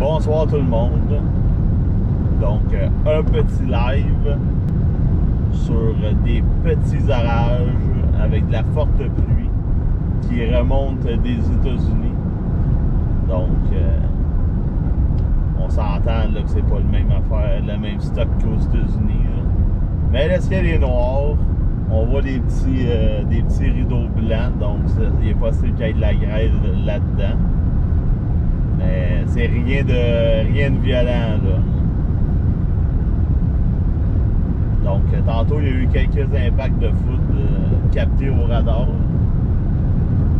Bonsoir tout le monde. Donc, un petit live sur des petits orages avec de la forte pluie qui remonte des États-Unis. Donc, on s'entend là, que c'est pas le même affaire, le même stock qu'aux États-Unis. Là. Mais le ciel est noir. On voit des petits rideaux blancs, donc il est possible qu'il y ait de la grêle là-dedans. Mais c'est rien de violent, là. Donc, tantôt, il y a eu quelques impacts de foudre captés au radar.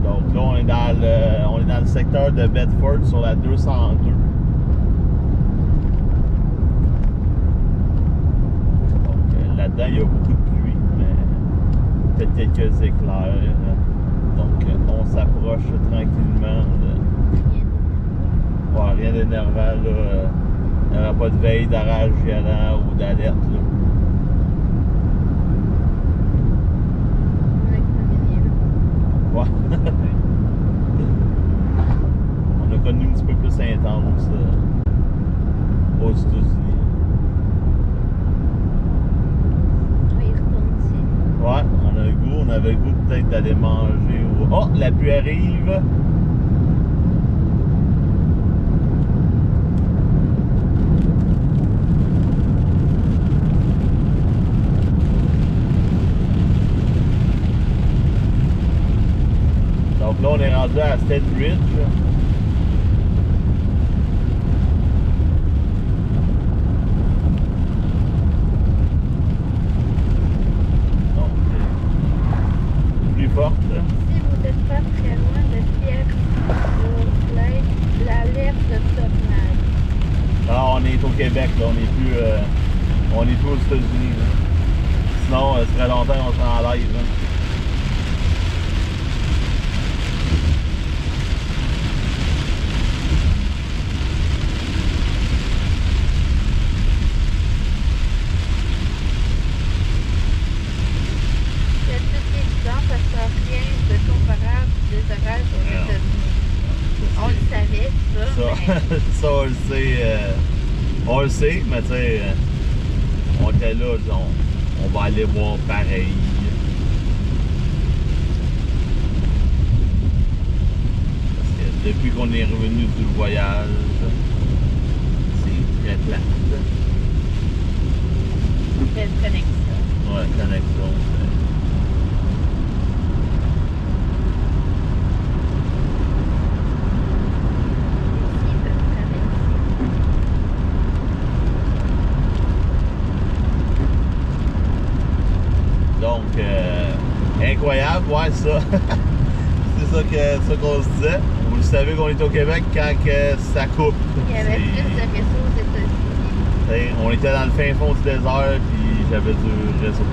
Donc là, on est dans le secteur de Bedford sur la 202. Donc, là-dedans, il y a beaucoup de pluie, mais peut-être quelques éclairs. Donc, on s'approche tranquillement Ouais, rien d'énervant, là. Il n'y aura pas de veille d'orage violent ou d'alerte, là. Ouais. On a connu un petit peu plus intense aux États-Unis. Ouais, on avait le goût peut-être d'aller manger. Oh, la pluie arrive! Donc là, on est rendu à Stanbridge. Donc, plus forte. Si vous n'êtes pas très loin de Pierre-sur-Plaine, l'alerte de tornade. Non, on est au Québec, là. On est plus aux États-Unis, là. Sinon, ça ferait longtemps qu'on serait en live, là. Ça, on le sait, mais tu sais, on était là, on va aller voir pareil. Parce que depuis qu'on est revenu du voyage, c'est très plate. Belle connexion. Ouais, connexion. Donc, incroyable, ouais, ça. C'est ça qu'on se disait. Vous le savez qu'on est au Québec quand ça coupe. Il y avait plus de réseaux aux États-Unis. On était dans le fin fond du désert, puis j'avais du réseau.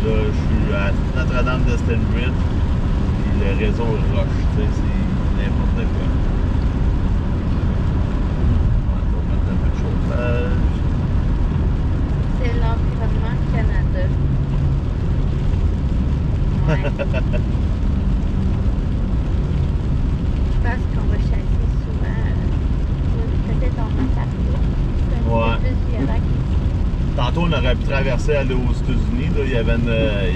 Là, je suis à Notre-Dame de Stanbridge, puis le réseau rush, tu sais, c'est n'importe quoi. On va mettre un peu de chauffage. C'est l'environnement Canada. Ouais. Je pense qu'on va chasser souvent. Peut-être en Ontario. C'est un peu plus violent qu'ici. Tantôt, on aurait pu traverser, aller aux États-Unis. Là. Il y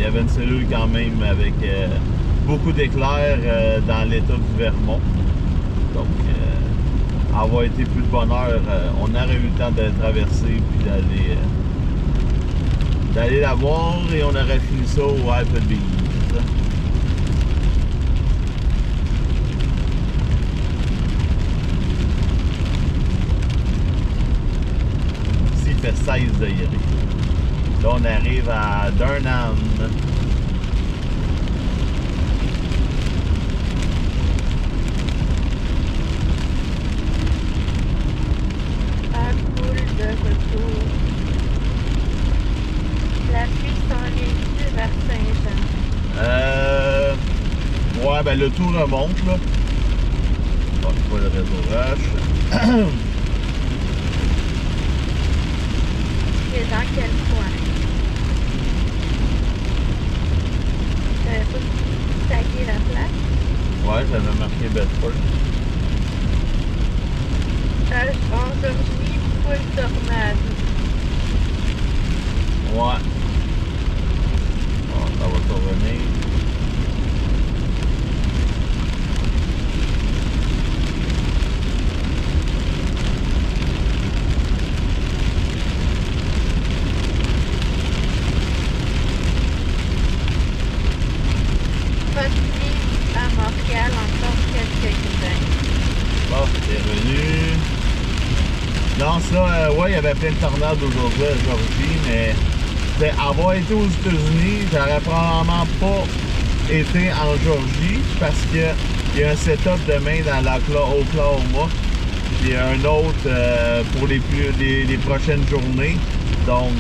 avait une cellule quand même avec beaucoup d'éclairs dans l'État du Vermont. Donc, avoir été plus de bonne heure, on aurait eu le temps de traverser puis d'aller la voir et on aurait fini ça au Applebee's. Ici, il fait 16 degrés. Là, on arrive à Durham. Cool de retour. La pluie s'enlève vers Saint-Jean. Ouais, ben le tout remonte, là. Bon, c'est pas le réseau rush. C'est dans quel coin? T'avais pas tagué la place? Ouais, j'avais marqué Bedford. Je Ouais. Bon, ça va te revenir. À Montréal encore quelques grains. Bon, c'est revenu. Non, ça, ouais, il y avait plein de tornades aujourd'hui à Georgie, mais avoir été aux États-Unis, j'aurais probablement pas été en Georgie parce que il y a un setup demain dans l'Oklahoma, puis un autre pour les prochaines journées. Donc,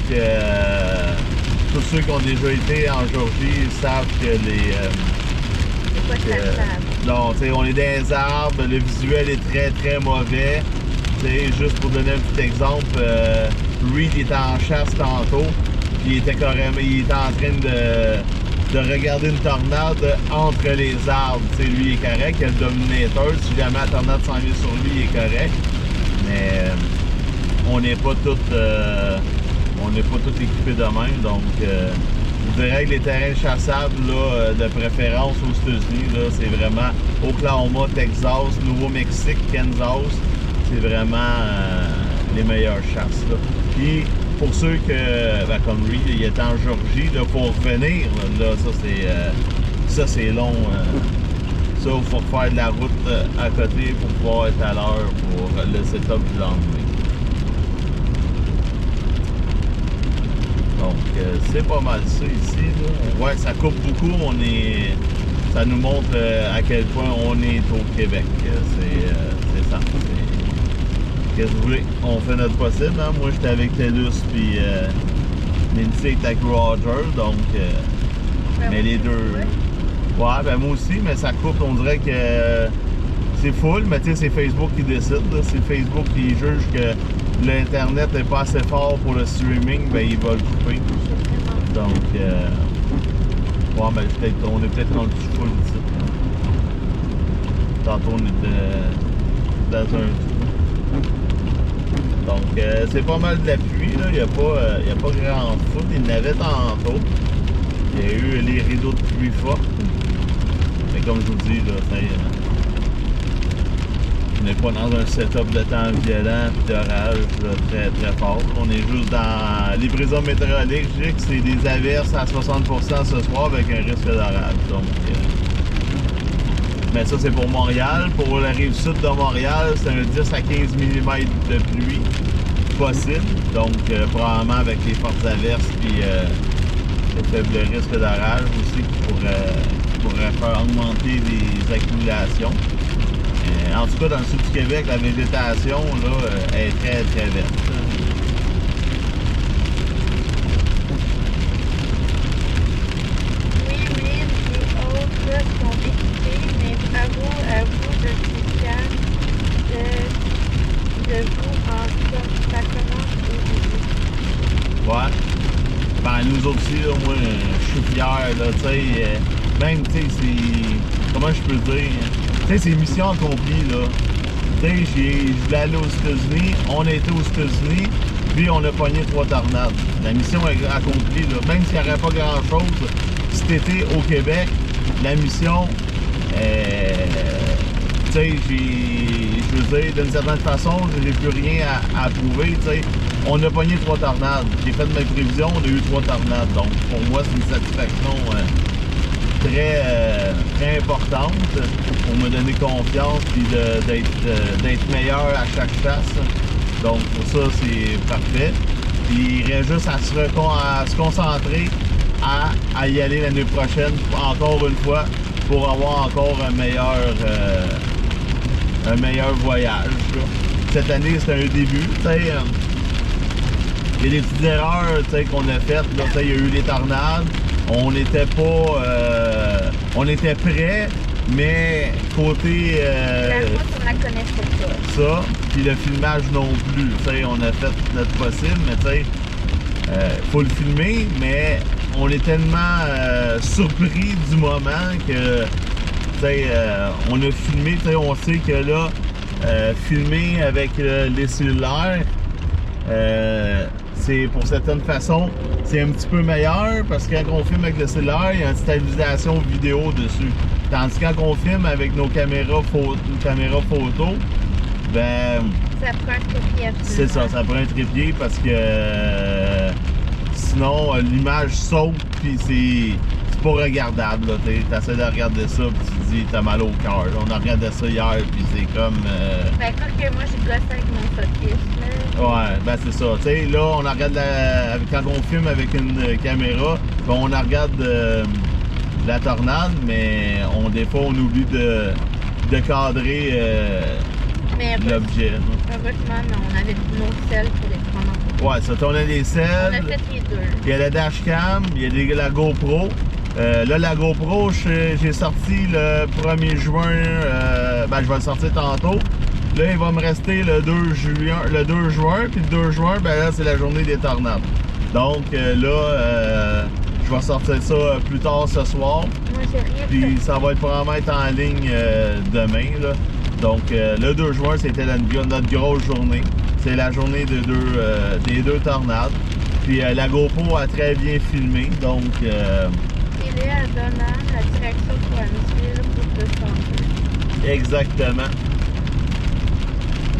tous ceux qui ont déjà été en Georgie savent que les... non, tu sais, on est dans les arbres, le visuel est très très mauvais. T'sais, juste pour donner un petit exemple, Reed était en chasse tantôt, puis il était en train de regarder une tornade entre les arbres. T'sais, lui il est correct, il a le Dominator, si jamais la tornade s'en vient sur lui, il est correct. Mais on n'est pas tous équipés de même, donc je dirais que les terrains chassables, là, de préférence aux États-Unis, c'est vraiment Oklahoma, Texas, Nouveau-Mexique, Kansas. C'est vraiment les meilleures chasses. Là. Puis pour ceux que, comme lui, il est en Georgie, là, pour revenir, là, ça c'est long. Ça, il faut faire de la route à côté pour pouvoir être à l'heure pour le setup du lendemain. Donc, c'est pas mal ça ici. Là. Ouais, ça coupe beaucoup. Ça nous montre à quel point on est au Québec. C'est ça. Qu'est-ce que vous voulez? On fait notre possible. Hein? Moi, j'étais avec Tellus, puis Nancy est avec Roger. Donc, mais les deux. Ouais, ben moi aussi, mais ça coupe. On dirait que c'est full, mais tu sais, c'est Facebook qui décide. C'est Facebook qui juge que l'Internet n'est pas assez fort pour le streaming, ben il va le couper. Donc, ouais, ben on est peut-être rendu full ici. Tantôt, on était dans un... Donc, c'est pas mal de la pluie, là. Il n'y a pas grand foot. Il y en avait tantôt. Il y a eu les rideaux de pluie forts. Mais comme je vous dis, là, on n'est pas dans un setup de temps violent et d'orage très très fort. On est juste dans les prévisions météorologiques. Je dirais que c'est des averses à 60% ce soir avec un risque d'orage. Donc, mais ça c'est pour Montréal. Pour la rive sud de Montréal, c'est un 10 à 15 mm de pluie possible. Donc probablement avec les fortes averses et le faible risque d'orage aussi qui pourrait faire augmenter les accumulations. En tout cas, dans le sud du Québec, la végétation là, est très très verte. Oui, et autres sont équipés, mais bravo à vous, je suis fière de vous en sorte. Ça commence aujourd'hui. Ouais. Ben, nous aussi, là, moi, je suis fier, là, tu sais. Même, tu sais, c'est... Comment je peux dire? Tu sais, c'est mission accomplie, là. Tu sais, je voulais aller aux États-Unis, on a été aux États-Unis, puis on a pogné 3 tornades. La mission est accomplie, là. Même s'il n'y aurait pas grand-chose cet été au Québec, la mission, tu sais, je veux dire, d'une certaine façon, j'ai plus rien à prouver, tu sais. On a pogné 3 tornades. J'ai fait mes prévisions, on a eu 3 tornades. Donc, pour moi, c'est une satisfaction très importante pour me donner confiance et d'être meilleur à chaque chasse. Donc, pour ça, c'est parfait. Puis, il reste juste à se concentrer à y aller l'année prochaine, encore une fois, pour avoir encore un meilleur voyage. Là. Cette année, c'est un début. Il y a des petites erreurs qu'on a faites. Il y a eu les tornades. On n'était pas... on était prêts, mais côté... la route, on la connaissait pas. Ça, puis le filmage non plus. On a fait notre possible, mais faut le filmer, mais on est tellement surpris du moment que on a filmé, on sait que là, filmer avec les cellulaires, c'est pour certaines façons, c'est un petit peu meilleur parce que quand on filme avec le cellulaire, il y a une stabilisation vidéo dessus. Tandis que quand on filme avec nos caméras photo, ben... Ça prend un trépied. C'est ça prend un trépied parce que sinon l'image saute puis c'est pas regardable. T'essaies de regarder ça puis tu te dis t'as mal au cœur. On a regardé ça hier puis c'est comme... Ben quoi que moi j'ai gossé avec mon focus là. Ouais, ben c'est ça. Tu sais, là, on regarde quand on filme avec une caméra, ben, on regarde la tornade, mais des fois, on oublie de cadrer l'objet. Heureusement, on avait nos selles pour les prendre en photo. Ouais, ça, on a les selles. On a fait les deux. Il y a la dashcam, il y a la GoPro. Là, la GoPro, j'ai sorti le 1er juin, ben, je vais le sortir tantôt. Là, il va me rester le 2 juin, puis le 2 juin, ben là, c'est la journée des tornades. Donc là, je vais sortir ça plus tard ce soir. Moi, j'ai rien Puis fait. ça va probablement être en ligne demain, là. Donc le 2 juin, c'était notre grosse journée. C'est la journée des deux tornades. Puis la GoPro a très bien filmé, donc... Et là, elle donne la direction pour suivre pour descendre. Exactement.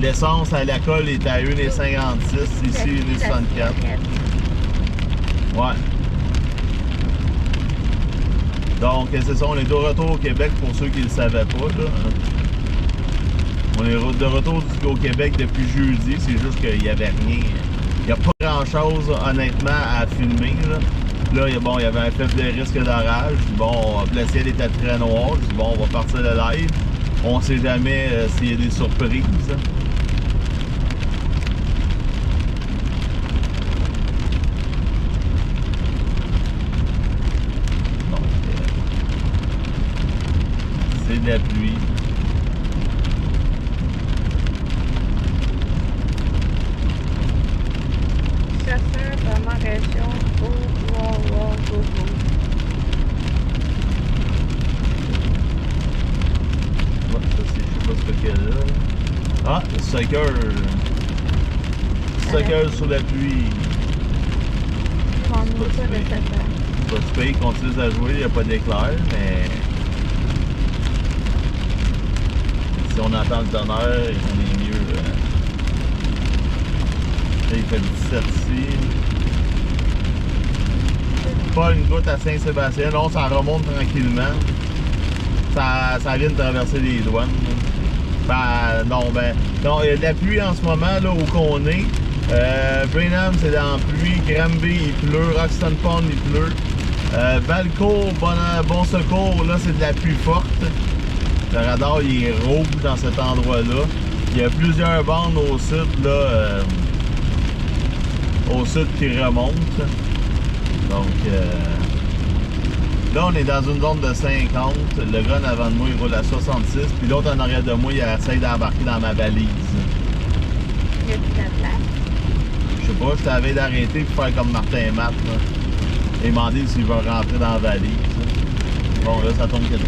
L'essence à la colle est à 1,56, ici 1,64. Ouais. Donc, c'est ça, on est de retour au Québec pour ceux qui ne le savaient pas. Là. On est de retour au Québec depuis jeudi, c'est juste qu'il n'y avait rien. Il n'y a pas grand-chose, honnêtement, à filmer. Là, il y avait un faible risque d'orage. Bon, le ciel était très noir. Je dis, bon, on va partir le live. On ne sait jamais s'il y a des surprises. C'est de la pluie. Chasseur dans ma région. Go, go, go. Ouais, ça, je sais pas ce qu'il y a là. Ah, le sucker. Sucker sur la pluie. Mon niveau de chasseur. Pas super, il continue à jouer, il n'y a pas d'éclair, mais si on attend le tonnerre, on est mieux. Là, il fait 17 ici. Pas une goutte à Saint-Sébastien, non, ça remonte tranquillement. Ça vient de traverser les douanes. Non, il y a de la pluie en ce moment, là, où qu'on est. Brenham, c'est dans la pluie. Granby, il pleut. Roxton Pond, il pleut. Valcourt, bon secours, là, c'est de la pluie forte. Le radar, il est rouge dans cet endroit-là. Il y a plusieurs bandes au sud, là, au sud qui remontent. Donc, là, on est dans une zone de 50. Le gars en avant de moi, il roule à 66. Puis l'autre en arrière de moi, il essaie d'embarquer dans ma valise. Il y a de la place. Je sais pas, je t'avais d'arrêter pour faire comme Martin et Matt, là. Et demander s'il va rentrer dans la valise. Là. Bon, là, ça tombe 90.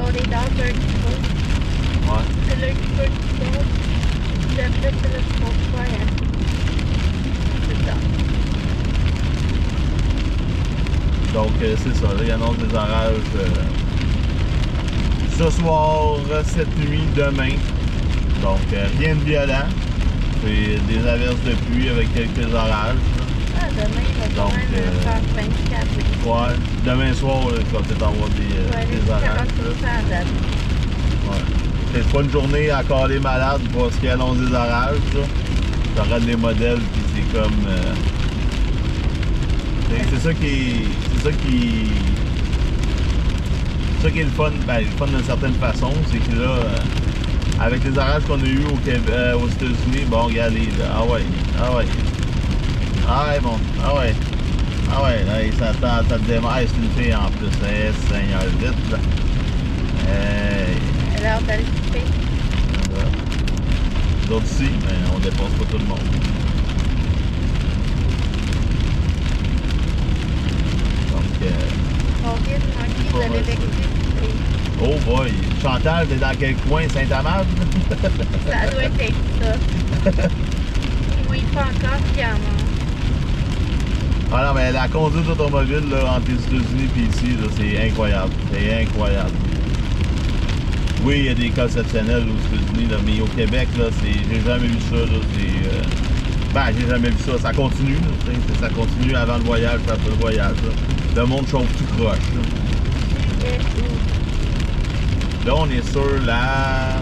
On est dans un kilo. Ouais. C'est le kilo qui tombe. Le fait, c'est là qu'il faut faire. C'est ça. Donc, c'est ça. Là, il annonce des orages ce soir, cette nuit, demain. Donc, rien de violent. C'est des averses de pluie avec quelques orages. Ah, demain, il va quand même faire 24. Ouais, demain soir, il va peut-être avoir des orages. Ouais. C'est pas une journée à caler malade parce qu'il annonce des orages. Tu regardes les modèles, puis c'est comme... c'est ça qui est le fun. Ben, le fun d'une certaine façon, c'est que là, avec les orages qu'on a eu aux États-Unis, bon, regardez, là, ah ouais, bon, ah ouais, là, ça te démarre, c'est une fille en plus, Seigneur, vite, là. Alors, d'aller couper. D'autres aussi, mais on dépasse pas tout le monde. Donc, On vient de manquer de l'électricité. oh boy! Chantal, t'es dans quel coin? Saint-Amable? Ça doit être ça. Oui, pas encore qu'il y en a. Ah non, mais la conduite automobile là, entre les États-Unis et ici, là, c'est incroyable. C'est incroyable. Oui, il y a des cas exceptionnels aux États-Unis, là, mais au Québec, là, j'ai jamais vu ça. Là, ben, j'ai jamais vu ça. Ça continue. Là, ça continue avant le voyage, après le voyage. Là. Le monde chauffe tout croche. Là. Là, on est sur la...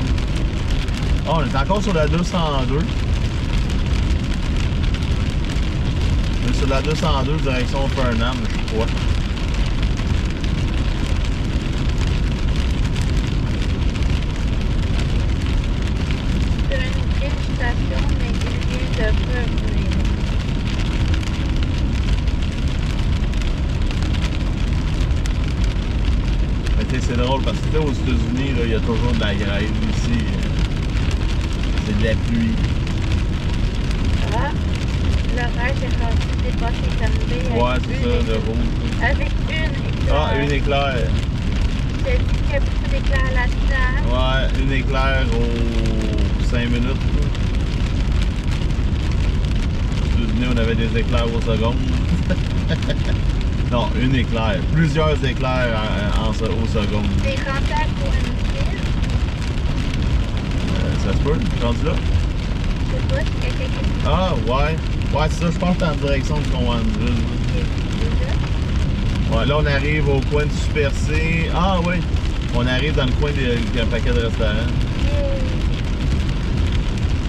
Oh, on est encore sur la 202. On est sur la 202, direction Fernand, je crois. C'est une vieille station, mais il vient de revenir. C'est drôle parce que aux États-Unis, il y a toujours de la grêle. Ici, c'est de la pluie. Ah, l'orage est rendu dépassé comme B. Ouais, c'est ça, le rouge. Avec une éclair. Ah, une éclair. J'ai dit qu'il y a beaucoup d'éclairs là-dedans. Ouais, une éclair aux 5 minutes. Aux États-Unis, on avait des éclairs aux secondes. Non, une éclair. Plusieurs éclairs aux secondes. C'est rentable pour une ville. Ça se peut, je suis rendu là. Je sais pas si quelqu'un qui Ah, ouais. Ouais, c'est ça, je pense que c'est en direction de Conwanville. Ouais, là, on arrive au coin de Super C. Ah, oui. On arrive dans le coin d'un paquet de restaurants.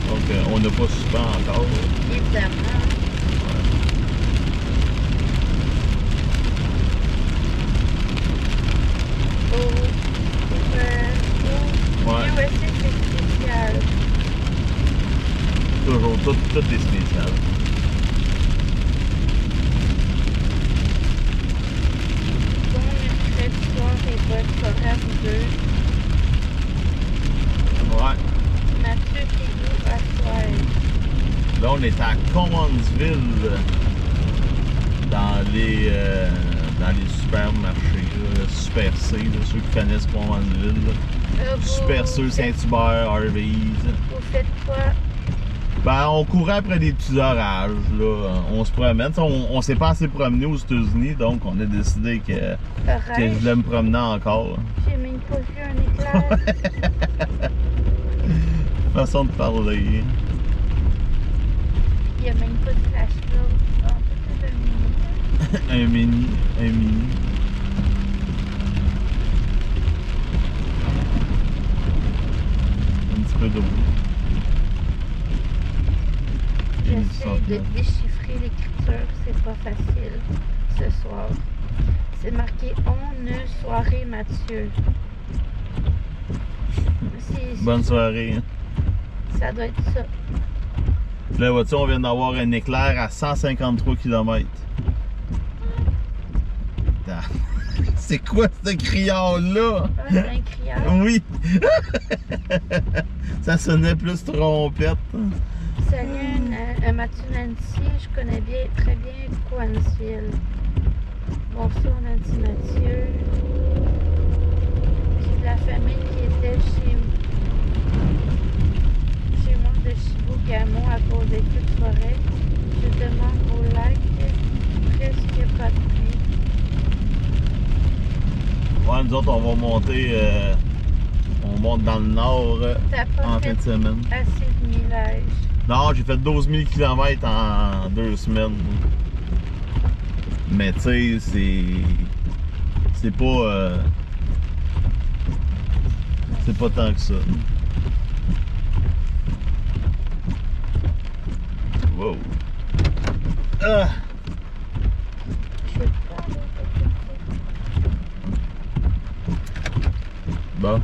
Donc, on n'a pas super encore. Évidemment. Ouais. USA, c'est spécial. Toujours, tout est spécial. Bon, mercredi soir et bonne soirée à vous deux. Ouais. Mathieu, t'es où à soir? Là, on est à Cowansville, dans les supermarchés, là, Super C, là, ceux qui connaissent Cowansville. Super C, Saint-Hubert, Harvey's. Vous faites quoi? Ben, on courait après des petits orages, là. On se promène. On s'est pas assez promené aux États-Unis, donc on a décidé que je voulais me promener encore. J'ai même pas vu un éclair. Façon de parler. Il n'y a même pas de flash flow. Oh, peut-être un mini. Un mini. Un petit peu d'eau. J'essaie de déchiffrer l'écriture, c'est pas facile ce soir. C'est marqué on une soirée Mathieu. Bonne soirée. Ça doit être ça. Là, vois-tu, on vient d'avoir un éclair à 153 km. C'est quoi ce criard-là? Ah, c'est un criard. Oui! Ça sonnait plus trompette. Salut, Mathieu Nancy, je connais très bien Cowansville. Bonsoir Nancy Mathieu. J'ai de la famille qui était chez moi de Chibougamau à cause des feux de forêt. Je demande au lac, presque pas de pluie. Ouais, nous autres, on va monter, on monte dans le nord en fin de semaine. Assez de millage. Non, j'ai fait 12 000 km en 2 semaines. Mais tu sais, c'est pas tant que ça. Wow. Ah! Bon.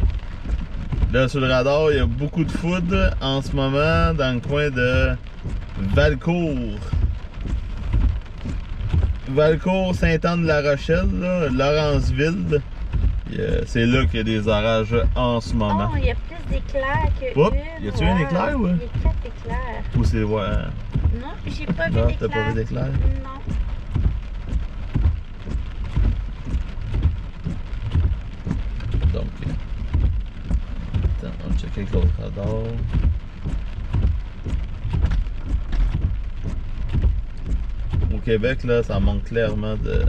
Là, sur le radar, il y a beaucoup de foudre en ce moment dans le coin de Valcourt. Valcourt, Sainte-Anne-de-la-Rochelle, Lawrenceville. C'est là qu'il y a des orages en ce moment. Oh, il y a plus d'éclairs que Oups, une. y a-tu un éclair, ouais? Il y a 4 éclairs. Ou c'est... Ouais. Non, j'ai pas vu Non, d'éclair. t'as pas vu d'éclair? Non. Donc... Attends, on va checker avec l'autre radar. Québec, là, ça manque clairement de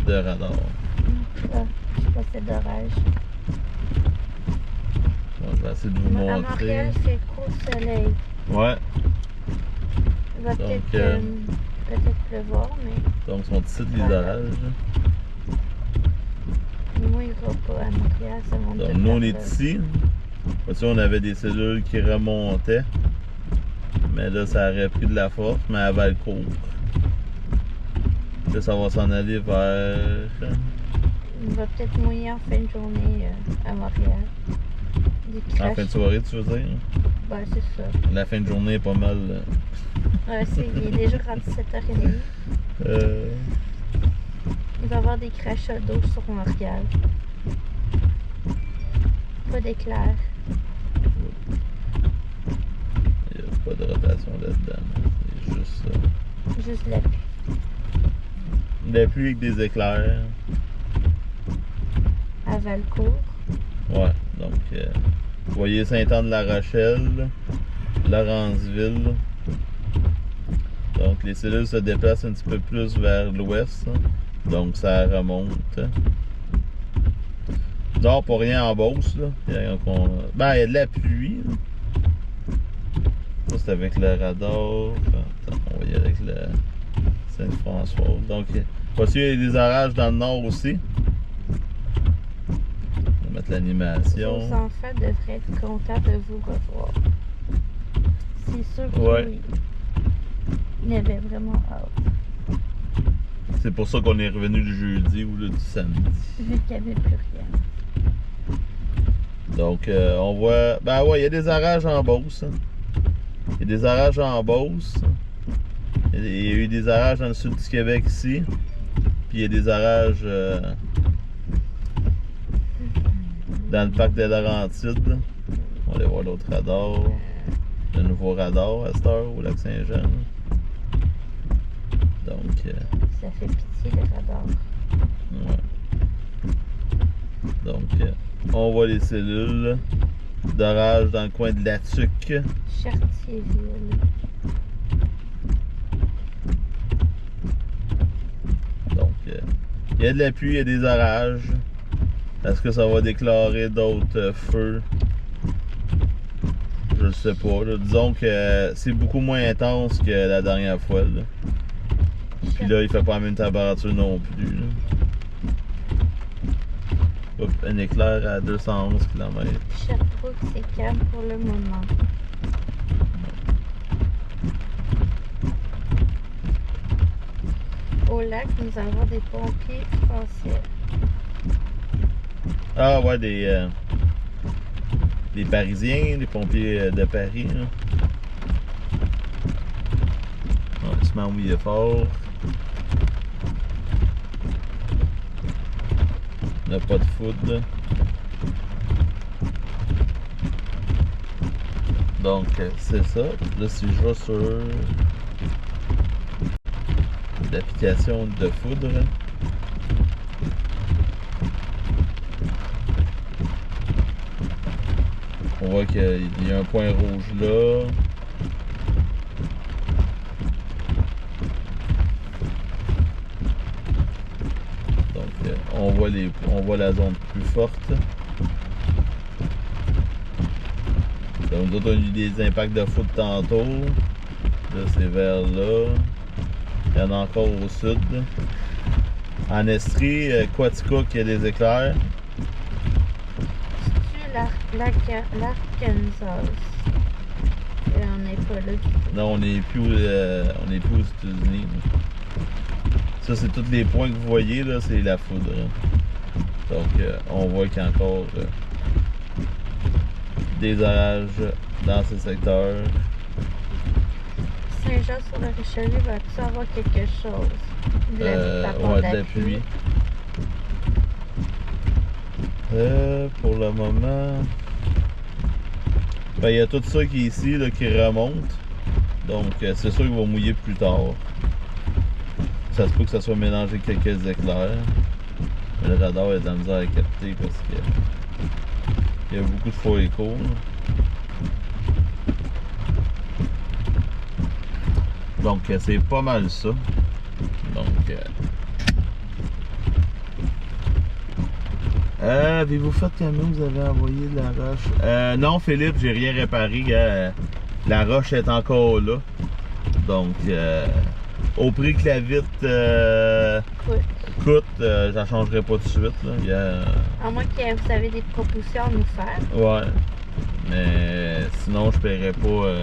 radar. Je sais pas, c'est d'orage. Bon, je vais essayer de vous À montrer. Montréal, c'est gros soleil. Ouais. Il va Donc, peut-être pleuvoir, mais donc, sont ici les orages. moi, il ne va pas à Montréal, ça monte. Donc, nous, on est ici. Voici, on avait des cellules qui remontaient. Mais là, ça aurait pris de la force, mais à Valcourt. Là, ça va s'en aller vers. Il va peut-être mouiller en fin de journée à Montréal. En fin de soirée, tu veux dire? Ben, c'est ça. La fin de journée est pas mal. Ouais, il est déjà rendu 7h30. Il va y avoir des crachats d'eau sur Montréal. Pas d'éclairs. Il n'y a pas de rotation là-dedans. C'est juste ça. Juste la pluie. La pluie avec des éclairs. À Valcourt. Ouais, donc vous voyez Saint-Anne-de-la-Rochelle, Lawrenceville. Donc les cellules se déplacent un petit peu plus vers l'ouest. Donc ça remonte. Dehors pour rien en Beauce. Là. Il y a de la pluie. Là. Ça c'est avec le radar. Attends, on va y aller avec le Sainte-François. Donc voici il y a des orages dans le nord aussi. Mettre l'animation. Vos enfants devraient être contents de vous revoir. C'est sûr qu'il avait vraiment hâte. C'est pour ça qu'on est revenu le jeudi ou le samedi. Vu qu'il n'y avait plus rien. Donc on voit. Ben ouais, il y a des orages en Beauce. Il y a des orages en Beauce. Il y a eu des orages dans le sud du Québec ici. Puis il y a des orages dans le parc de Laurentides. On va aller voir l'autre radar. Le nouveau radar à cette heure au lac Saint-Jean. Donc. Ça fait pitié le radar. Ouais. Donc, on voit les cellules d'orage dans le coin de la Tuque. Chartierville. Donc, il y a de la pluie, il y a des orages. Est-ce que ça va déclarer d'autres feux? Je ne sais pas. Là. Disons que c'est beaucoup moins intense que la dernière fois. Là. Puis là, il fait pas la même température non plus. Là. Hop, un éclair à 211 km. Sherbrooke, c'est calme pour le moment. Au lac, nous avons des pompiers français. Ah ouais, des Parisiens, des pompiers de Paris. Là. Ouais, il se met à mouiller fort. Il n'y a pas de foudre. Donc, c'est ça. Là, si je vais sur l'application de foudre, on voit qu'il y a un point rouge là. Donc, on voit la zone plus forte. Donc, nous autres, on a eu des impacts de foudre tantôt. Là, c'est vers là. Il y en a encore au sud. En Estrie, Quaticook, il y a des éclairs. L'Arkansas. On n'est pas là du tout. Non, on n'est plus aux États-Unis. Ça, c'est tous les points que vous voyez, là, c'est la foudre. Donc, on voit qu'il y a encore des orages dans ce secteur. Saint-Jean-sur-le-Richelieu va-t-il avoir quelque chose? De la pluie. Pour le moment, ben, il y a tout ça qui est ici là, qui remonte. Donc c'est sûr qu'il va mouiller plus tard. Ça se peut que ça soit mélangé avec quelques éclairs. Mais le radar est de la misère à capter parce que il y a beaucoup de faux échos. Donc, c'est pas mal ça. Donc, avez-vous fait camion? Vous avez envoyé de la roche? Non, Philippe, j'ai rien réparé. La roche est encore là. Donc, au prix que la vitre coûte, j'en changerai pas tout de suite. Là. À moins que vous avez des propositions à nous faire. Ouais. Mais sinon, je paierais pas.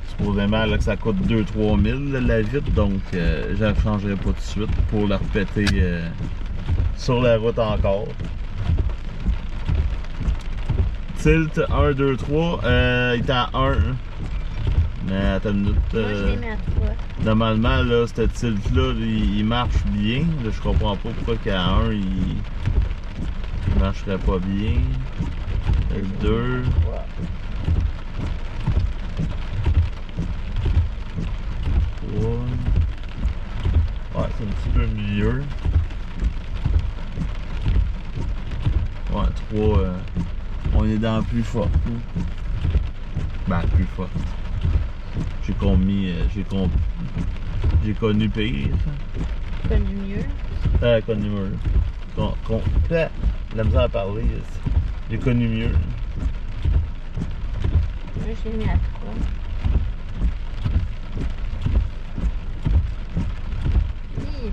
Supposément là, que ça coûte 2-3 000 la vitre. Donc, je la changerai pas tout de suite pour la repéter sur la route encore. Tilt 1, 2, 3. Il est à 1. Mais attends une minute. Moi, je l'ai mis à 3. Normalement, là, ce tilt-là, il marche bien. Là, je comprends pas pourquoi qu'à 1, il marcherait pas bien. Le 2. Ouais, c'est un petit peu mieux. Ouais, 3, on est dans plus fort. Ben, plus fort. J'ai connu pire. Connu mieux. Connu mieux. La misère à parler. J'ai connu mieux. Moi, je l'ai mis à 3.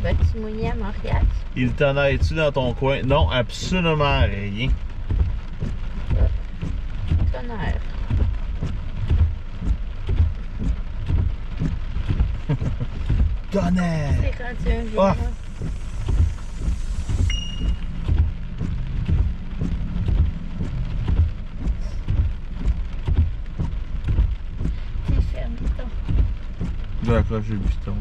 Vas-tu mouiller à Montréal? Il t'en a-tu dans ton coin? Non, absolument rien. Tonnerre. Tonnerre! C'est rendu un vieux. Ah! C'est fermé, donc. Je vais accrocher le piton.